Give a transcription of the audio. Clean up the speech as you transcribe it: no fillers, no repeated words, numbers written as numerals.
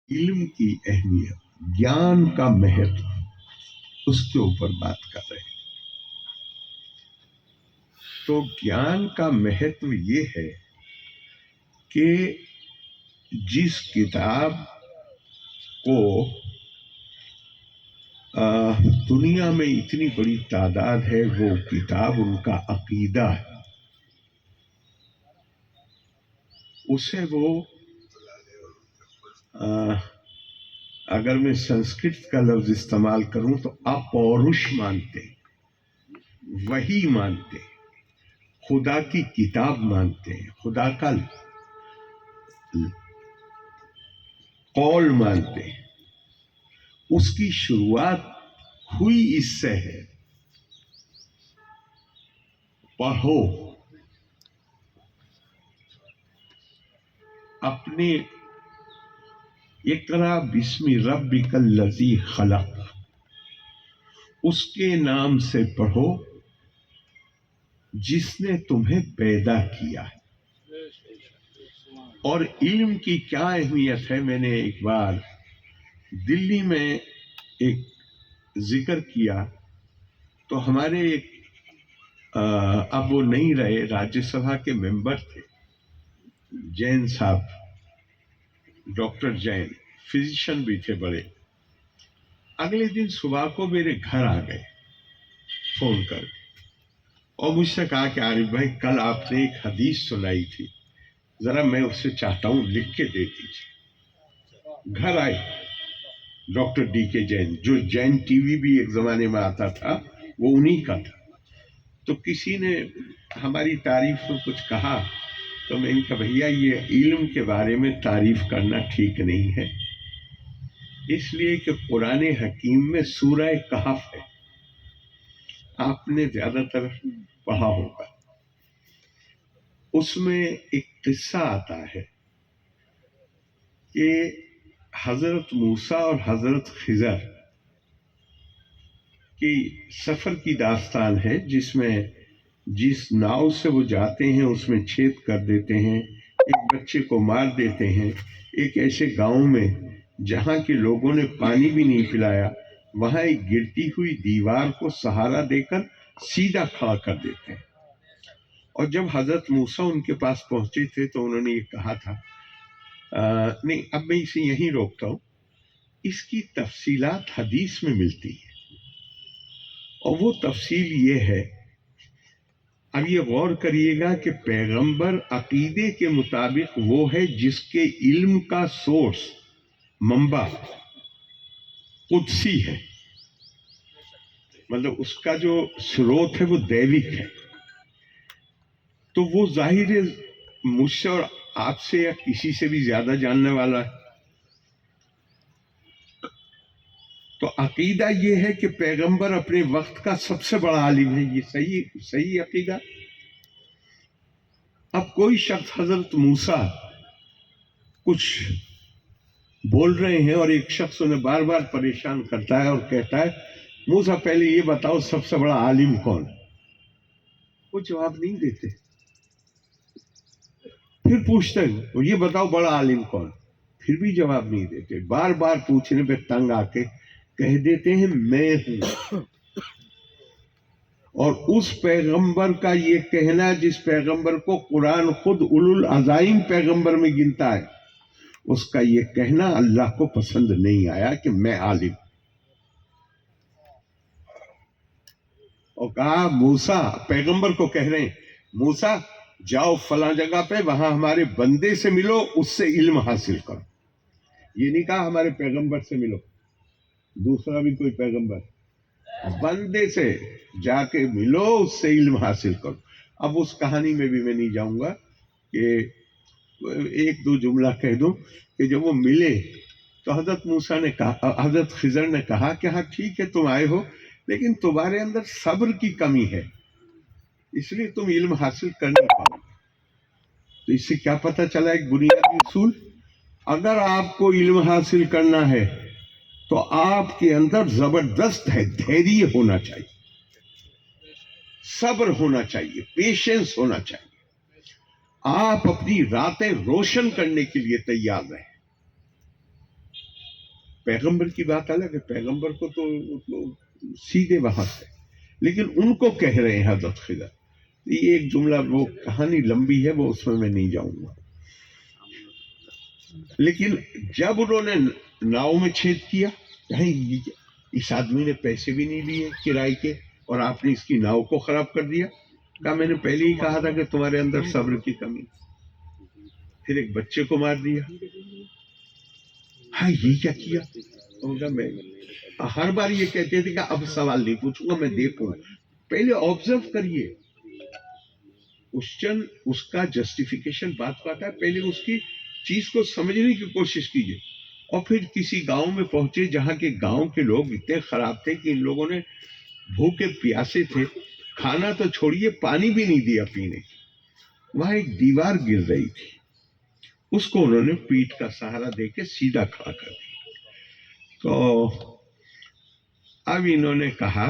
علم کی اہمیت، ज्ञान का महत्व، उसके ऊपर बात कर रहे हैं। तो ज्ञान का महत्व ये है कि जिस किताब को दुनिया में इतनी बड़ी तादाद है, वो किताब उनका अकीदा है, उसे वो अगर मैं संस्कृत का लफ्ज इस्तेमाल करूं तो अपौरुष मानते, वही मानते, खुदा की किताब मानते हैं, खुदा का कौल मानते हैं। उसकी शुरुआत हुई इससे है, पढ़ो, अपने इक़रा बिस्मि रब्बिकल लज़ी खलक़, उसके नाम से पढ़ो जिसने तुम्हें पैदा किया है। और इल्म की क्या अहमियत है, मैंने एक बार दिल्ली में एक जिक्र किया तो हमारे एक अब वो नहीं रहे, राज्यसभा के मेंबर थे, जैन साहब, डॉक्टर जैन, फिजिशियन भी थे बड़े। अगले दिन सुबह को मेरे घर आ गए फोन कर, और मुझसे कहा कि आरिफ भाई, कल आपने एक हदीस सुनाई थी, जरा मैं उससे चाहता हूं लिख के दे दीजिए। घर आए डॉक्टर डी के जैन, जो जैन टीवी भी एक जमाने में आता था, वो उन्हीं का था। तो किसी ने हमारी तारीफ में कुछ कहा, तो मैंने कहा भैया ये इल्म के बारे में तारीफ करना ठीक नहीं है, इसलिए कि कुरान हकीम में सूरह कहफ है, आपने ज्यादातर पढ़ा होगा। उसमें एक किस्सा आता है कि हजरत मूसा और हजरत खिजर की सफर की दास्तान है, जिसमें जिस नाव से वो जाते हैं उसमें छेद कर देते हैं, एक बच्चे को मार देते हैं, एक ऐसे गांव में जहां के लोगों ने पानी भी नहीं पिलाया, वहां एक गिरती हुई दीवार को सहारा देकर सीधा खड़ा कर देते हैं। और जब हजरत मूसा उनके पास पहुंचे थे तो उन्होंने ये कहा था, नहीं अब मैं इसे यहीं रोकता हूं, इसकी तफसीलात हदीस में मिलती है, और वो तफसील ये है, अब ये गौर करिएगा कि पैगंबर अकीदे के मुताबिक वो है जिसके इल्म का सोर्स, मंबा कुदसी है, मतलब उसका जो स्रोत है वो दैविक है। तो वो जाहिर है मुझसे और आपसे या किसी से भी ज्यादा जानने वाला है। तो अकीदा ये है कि पैगंबर अपने वक्त का सबसे बड़ा आलिम है, ये सही अकीदा। अब कोई शख्स हजरत मूसा कुछ बोल रहे हैं और एक शख्स उन्हें बार बार परेशान करता है और कहता है, मूसा पहले ये बताओ सबसे बड़ा आलिम कौन है। वो जवाब नहीं देते, फिर पूछते हैं वो ये बताओ बड़ा आलिम कौन, फिर भी जवाब नहीं देते। बार बार पूछने पे तंग आके कह देते हैं मैं हूं। और उस पैगंबर का ये कहना, जिस पैगंबर को कुरान खुद उलुल अज़ाइम पैगंबर में गिनता है, उसका ये कहना अल्लाह को पसंद नहीं आया कि मैं आलिम। और कहा मूसा, पैगंबर को कह रहे हैं, मूसा जाओ फला जगह पे, वहां हमारे बंदे से मिलो, उससे इल्म हासिल करो। ये नहीं कहा हमारे पैगंबर से मिलो, दूसरा भी कोई पैगंबर, बंदे से जाके मिलो, उससे इल्म हासिल करो। अब उस कहानी में भी मैं नहीं जाऊंगा, कि एक दो जुमला कह दूं कि जब वो मिले तो हजरत मूसा ने कहा, हजरत खिजर ने कहा कि हाँ ठीक है तुम आए हो, लेकिन तुम्हारे अंदर सब्र की कमी है, इसलिए तुम इल्म हासिल कर नहीं पाओगे। तो इससे क्या पता चला, एक बुनियादी उसूल, अगर आपको इल्म हासिल करना है तो आपके अंदर जबरदस्त है धैर्य होना चाहिए, सब्र होना चाहिए, पेशेंस होना चाहिए। आप अपनी रातें रोशन करने के लिए तैयार रहें। پیغمبر کی بات الگ ہے، پیغمبر کو تو سیدھے وہاں سے، لیکن ان کو کہہ رہے ہیں حضرت خضر. یہ ایک جملہ، وہ کہانی لمبی ہے، وہ اس میں نہیں جاؤں گا. لیکن جب انہوں نے ناؤ میں چھید کیا، اس آدمی نے پیسے بھی نہیں لیے کرائے کے اور آپ نے اس کی ناؤ کو خراب کر دیا. کہا میں نے پہلے ہی کہا تھا کہ تمہارے اندر صبر کی کمی. پھر ایک بچے کو مار دیا. ہاں یہ کیا کیا؟ میں ہر بار یہ کہتے تھے کہ اب سوال نہیں پوچھوں گا، میں دیکھوں. پہلے آبزرو کریے، اس کا جسٹیفیکیشن بات پاتا ہے، پہلے اس کی چیز کو سمجھنے کی کوشش کیجیے. اور پھر کسی گاؤں میں پہنچے جہاں کے گاؤں کے لوگ اتنے خراب تھے کہ ان لوگوں نے بھوکے پیاسے تھے، کھانا تو چھوڑیے پانی بھی نہیں دیا پینے. وہاں ایک دیوار گر رہی تھی، اس کو انہوں نے پیٹھ کا سہارا دے کے سیدھا کھڑا کر دیا. تو اب انہوں نے کہا